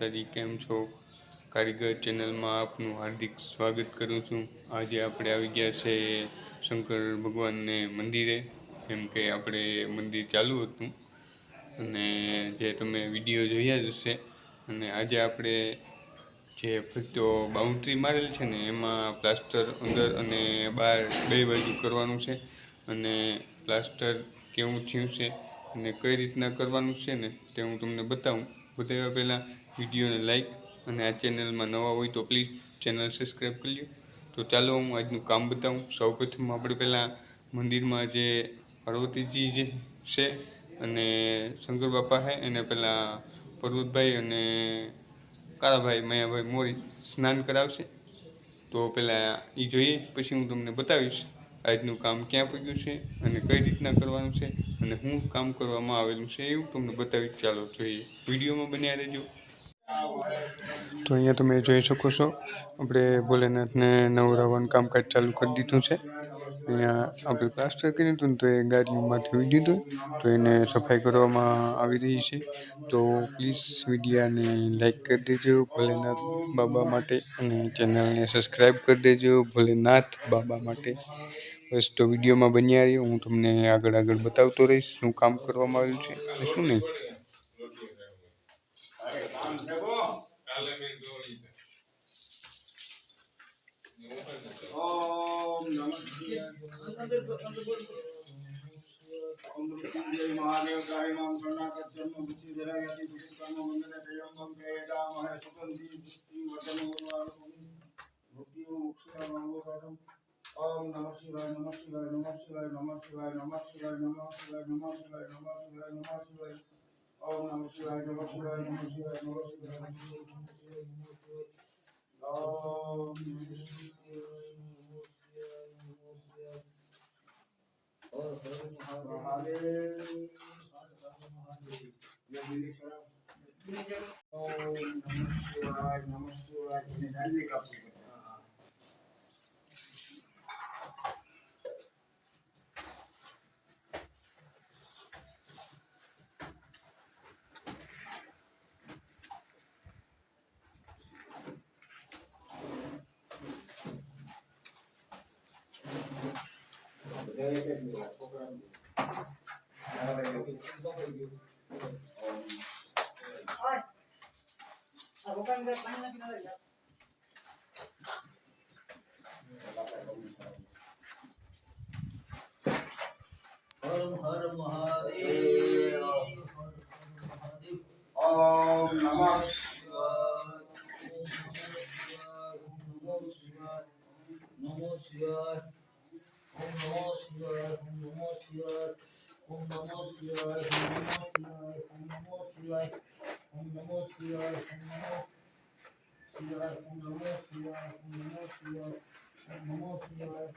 માતાજી, કેમ છો? કારીગર ચેનલમાં આપનું હાર્દિક સ્વાગત કરું છું। આજે આપણે આવી ગયા છે શંકર ભગવાનને મંદિરે, કેમ કે આપણે મંદિર ચાલુ હતું અને જે તમે વિડીયો જોયા જ હશે। અને આજે આપણે જે ફરતો બાઉન્ડ્રી મારેલ છે ને એમાં પ્લાસ્ટર અંદર અને બહાર બે બાજુ કરવાનું છે। અને પ્લાસ્ટર કેવું થયું છે અને કઈ રીતના કરવાનું છે ને તે હું તમને બતાવું। બતાવ્યા પહેલાં વિડીયોને લાઈક અને આ ચેનલમાં નવા હોય તો પ્લીઝ ચેનલ સબસ્ક્રાઈબ કરી લો। તો ચાલો હું આજનું કામ બતાવું। સૌપ્રથમ આપણે પહેલાં મંદિરમાં જે પાર્વતીજી જે છે અને શંકર બાપા છે એને પહેલાં પર્વતભાઈ અને કાળાભાઈ મયાભાઈ મોરી સ્નાન કરાવશે। તો પહેલાં એ જોઈએ, પછી હું તમને બતાવીશ આજનું કામ ક્યાં પૂગ્યું છે અને કઈ રીતના કરવાનું છે અને શું કામ કરવામાં આવેલું છે એવું તમને બતાવીશ। ચાલો જોઈએ, વિડીયોમાં બન્યા રહેજો। તો અહીંયા તમે જોઈ શકો છો, આપણે ભોલેનાથને નવરાવવાનું કામકાજ ચાલુ કરી દીધું છે। અહીંયા આપણે પ્લાસ્ટર કર્યું હતું ને તો એ ગાડીમાંથી ઉડ્યું હતું, તો એને સફાઈ કરવામાં આવી રહી છે। તો પ્લીઝ વિડીયાને લાઈક કરી દેજો ભોલેનાથ બાબા માટે અને ચેનલને સબસ્ક્રાઈબ કરી દેજો ભોલેનાથ બાબા માટે। બસ તો વિડીયોમાં બન્યા રહ્યો, હું તમને આગળ બતાવતો રહીશ શું કામ કરવામાં આવ્યું છે અને શું નહીં। ओम नमः शिवाय महादेव काय नाम शरणागत जन्म बुद्धि जरा यदि बुद्धि कर्म मंगल जयम वेदा मह सुगंधि बुद्धि वर्धन मुक्ति मोक्ष मंगलम। ओम नमः शिवाय नमः शिवाय नमः शिवाय नमः शिवाय नमः शिवाय नमः शिवाय नमः शिवाय नमः शिवाय नमः शिवाय। ओम नमः शिवाय नमः शिवाय नमः शिवाय नमः शिवाय ओम हर हर महादेव। ओम नमः शिवाय नमो शिवाय नमो शिवाय ओम नमो शिवाय नमो शिवाय ओम नमो शिवाय ओम नमो शिवाय ओम नमो शिवाय ओम नमो शिवाय ओम नमो शिवाय ओम नमो शिवाय ओम नमो शिवाय ओम नमो शिवाय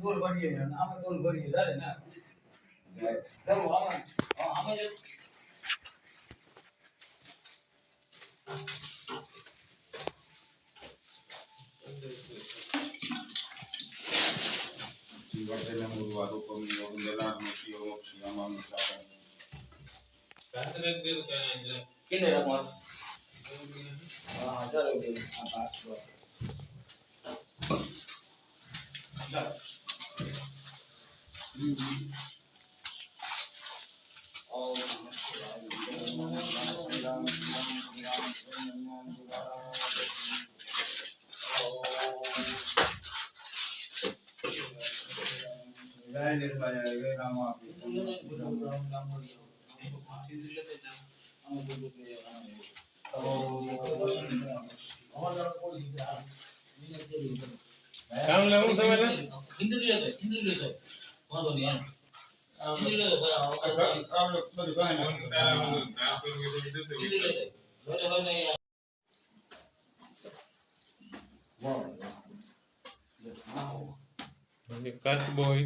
गोल भरिए आमे गोल भरिए जाले ना देखो आमे जीवतेन रूपम योगदान मुक्ति मोक्ष नामम साधन कातरे देव कहना है केने रखो हां चलो दे आकाश को ओम जय निर्भय जय राम काम लागू तुम्हाला हिंदी लेते मारो नहीं हिंदी लेते आप लोग बड़ी बहन हिंदी लेते बोले नहीं वाह ये कस बॉय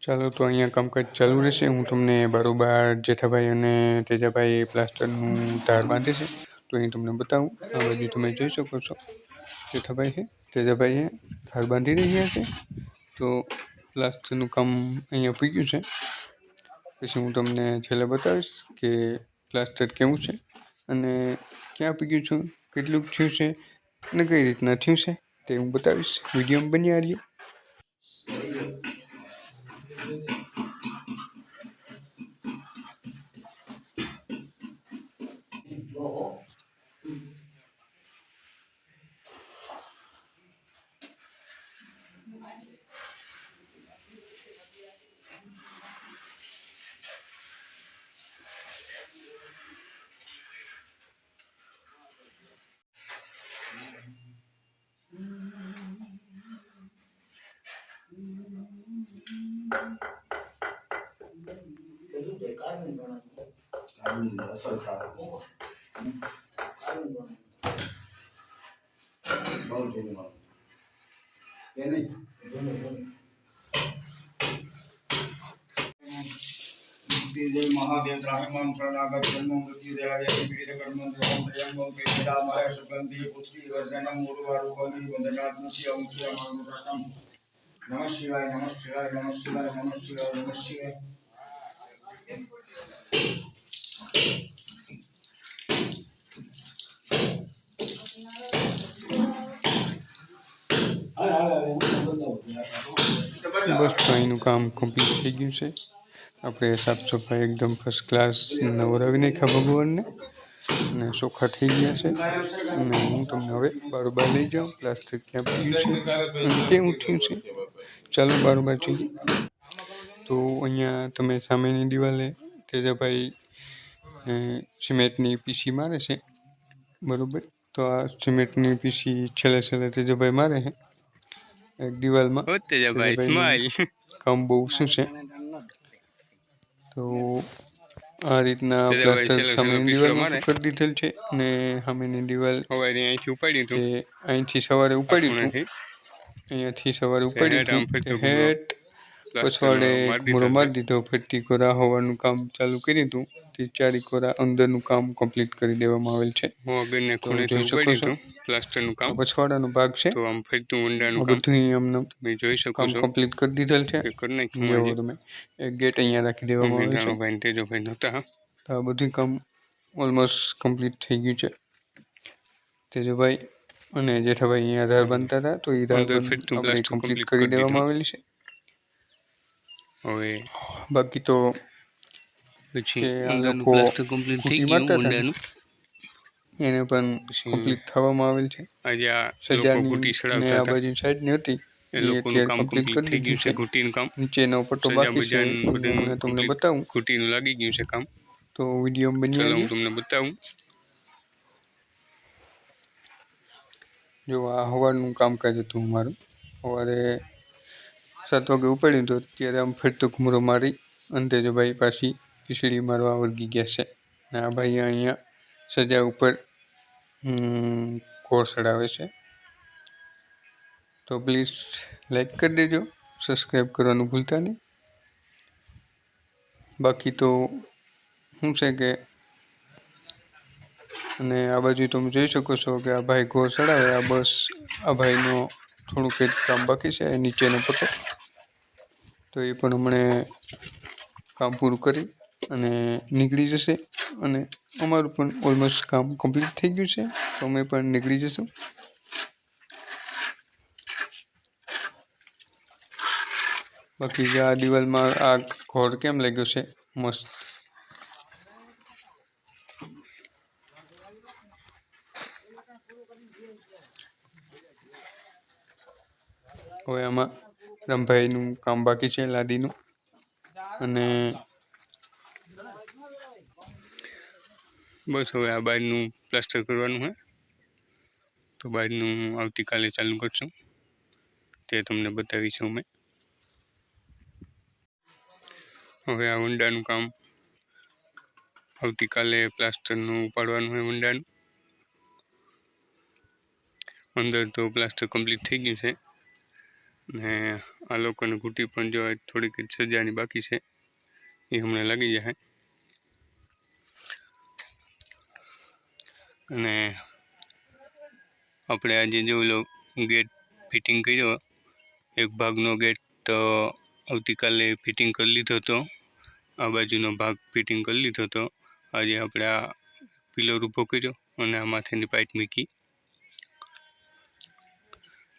ચાલો તો અહીંયા કામકાજ ચાલુ રહેશે. હું તમને બરોબર જેઠાભાઈ અને તેજાભાઈ પ્લાસ્ટરનું તાર બાંધે છે તો અહીં તમને બતાવું. આ બાજુ તમે જોઈ શકો છો જેઠાભાઈ છે, તેજાભાઈ છે, તાર બાંધી રહ્યા છે. તો પ્લાસ્ટરનું કામ અહીંયા પૂગ્યું છે. પછી હું તમને છેલ્લે બતાવીશ કે પ્લાસ્ટર કેવું છે અને ક્યાં પૂગ્યું છું, કેટલું થયું છે અને કઈ રીતના થયું છે તે હું બતાવીશ. વિડીયોમાં બની આવ્યો. जय महादेव द्राहिमां शरणागत जन्म मृत्यु जराजय पीड़ित कर्म द्रोहं त्र्यंबकं केशदामहे सुगंधि पुष्टि वर्धनम उर्वारुकमि वंदनात्मति अंशुरमरुणरत्नम नमः शिवाय नमः शिवाय नमः शिवाय नमः शिवाय नमः शिवाय। બસ તો અહીંનું કામ કમ્પ્લીટ થઈ ગયું છે. આપણે સાફ સફાઈ એકદમ ફર્સ્ટ ક્લાસ નવરાવી નાખ્યા ભગવાનને અને ચોખ્ખા થઈ ગયા છે. અને હું તમને હવે બારોબાર લઈ જાઉં પ્લાસ્ટર ક્યાં પડ્યું છે અને કેવું થયું છે. ચાલો બારોબાર જોઈએ. તો અહીંયા તમે સામેની દિવાલે તેજાભાઈ સિમેન્ટની પીસી મારે છે, બરોબર. તો આ સિમેન્ટની પીસી છેલ્લે તેજાભાઈ મારે છે એક દિવાલમાં. કામ બહુ શું છે. તો આ રીતના પ્લાસ્ટર સામેની દિવાલમાં કરી દીધેલ છે અને સામેની દિવાલ અહીંથી સવારે ઉપાડ્યું હતું. અહીંયાથી સવારે ઉપાડ્યું હતું હેઠ પછવાડે ઘૂમરો મારી દીધો. ફરતી કોરા હોવાનું કામ ચાલુ કર્યું હતું. તે ચારી કોરા અંદરનું કામ કમ્પ્લીટ કરી દેવામાં આવેલ છે. જોઈ શકો છો પછવાડાનો ભાગ છે. બધું અમને કામ કમ્પ્લીટ કરી દીધેલ છે. જેવો તમે એક ગેટ અહીંયા રાખી દેવામાં આવેલ છે. તો આ બધું કામ ઓલમોસ્ટ કમ્પ્લીટ થઈ ગયું છે. તેજભાઈ અને જેઠાભાઈ અહીંયા આધાર બાંધતા હતા તો એ આપણે કમ્પ્લીટ કરી દેવામાં આવેલી છે. હવે બાકી તો આ લોકો કુટી મારતા હતા એને પણ કમ્પ્લીટ થવામાં આવેલ છે. સજાની ને આ બાજુ સાઈડની હતી એ અત્યારે કમ્પ્લીટ કરી દીધું છે. નીચેનો પટ્ટો બાકી છે હું તમને બતાવું. લાગી ગયું છે કામ. તો વિડીયો બની હું તમને બતાવું. જો આ સવારનું કામકાજ હતું મારું. સવારે 7 વાગે ઉપાડ્યું તો અત્યારે આમ ફરતો ઘૂમરો મારી અંતે જો ભાઈ પાછી પીસળી મારવા વળગી ગયા છે. ને આ ભાઈ અહીંયા સજા ઉપર કોર ચડાવે છે. તો પ્લીઝ લાઈક કરી દેજો, સબસ્ક્રાઈબ કરવાનું ભૂલતા નહીં. બાકી તો શું છે કે અને આ બાજુ તમે જોઈ શકો છો કે આ ભાઈ ઘોર ચડાવે. આ બસ આ ભાઈનો થોડુંક જ કામ બાકી છે નીચેનો પટ્ટો. તો એ પણ હમણે કામ પૂરું કરી અને નીકળી જશે અને અમારું પણ ઓલમોસ્ટ કામ કમ્પ્લીટ થઈ ગયું છે. તો અમે પણ નીકળી જશું. બાકી આ દિવાલમાં આ ઘોર કેમ લાગ્યો છે મસ્ત. હવે આમાં રમભાઈનું કામ બાકી છે લાદીનું અને બસ હવે આ બાજુનું પ્લાસ્ટર કરવાનું છે. તો બહારનું આવતીકાલે ચાલુ કરશું, તે તમને બતાવીશું અમે. હવે આ વંડાનું કામ આવતીકાલે પ્લાસ્ટરનું ઉપાડવાનું હોય વંડાનું. અંદર તો પ્લાસ્ટર કમ્પ્લીટ થઈ ગયું છે ને આ લોકોને ઘૂંટી પણ જો થોડીક જ સજાની બાકી છે, એ હમણાં લાગી જશે. અને આપણે આજે જો ઓલો ગેટ ફિટિંગ કર્યો, એક ભાગનો ગેટ તો આવતીકાલે ફિટિંગ કરી લીધો હતો, આ બાજુનો ભાગ ફિટિંગ કરી લીધો હતો. આજે આપણે આ પિલર ઊભો કર્યો અને આ માથેની પાઇપ મૂકી,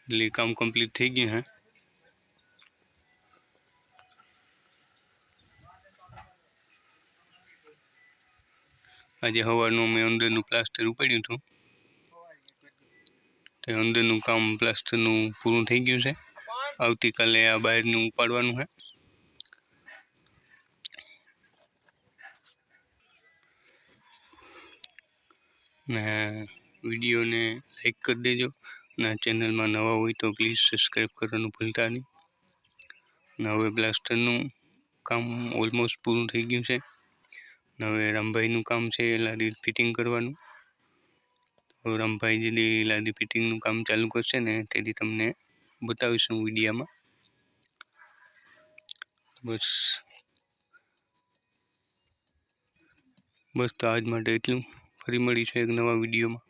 એટલે કામ કમ્પ્લીટ થઈ ગયું હે. આજે સવારનું મેં અંદરનું પ્લાસ્ટર ઉપાડ્યું હતું, તે અંદરનું કામ પ્લાસ્ટરનું પૂરું થઈ ગયું છે. આવતીકાલે આ બહારનું ઉપાડવાનું છે. ને વિડીયોને લાઈક કરી દેજો, અને ચેનલમાં નવા હોય તો પ્લીઝ સબસ્ક્રાઈબ કરવાનું ભૂલતા નહીં. ને હવે પ્લાસ્ટરનું કામ ઓલમોસ્ટ પૂરું થઈ ગયું છે. હવે રામભાઈનું કામ છે લાદી ફિટિંગ કરવાનું. તો રામભાઈ જેથી લાદી ફિટિંગનું કામ ચાલુ કરશે ને તેથી તમને બતાવીશું વિડીયામાં. બસ તો આજ માટે એટલું. ફરી મળીશું એક નવા વિડીયોમાં.